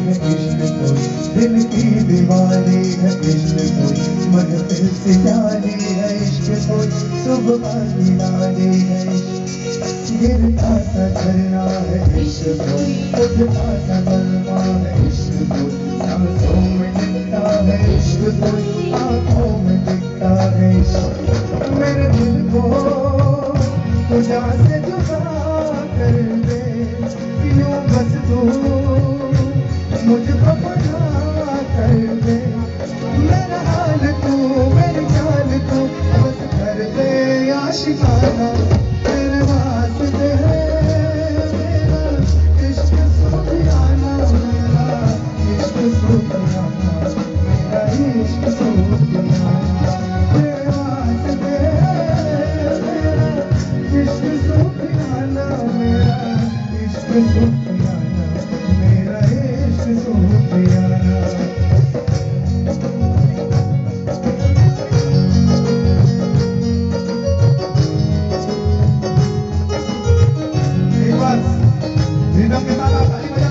है इश्क कोई, दिल की दीवानी है इश्क कोई, महफिल से जानी है इश्क कोई, सुबह दिलानी है इश्क। गिरता सा झरना है इश्क कोई, उठता सा कलमा है इश्क कोई, सांसों में दिखता है इश्क कोई, आंखों में दिखता है इश्क। मेरे दिल को तुझा से जुदा कर दे, यूं बस तू मुझको पता कर दे। मेरा हाल तू, मेरी चाल तू, बस कर दे आशिकाना। तेरे वास्ते है मेरा इश्क सूफियाना, मेरा इश्क सूफियाना, मेरा इश्क सूफियाना। तेरे वास्ते है मेरा इश्क सूफियाना, मेरा इश्क सूफियाना, मेरा इश्क सूफियाना। एक बार रिदम के साथ आप ताली बजाइए।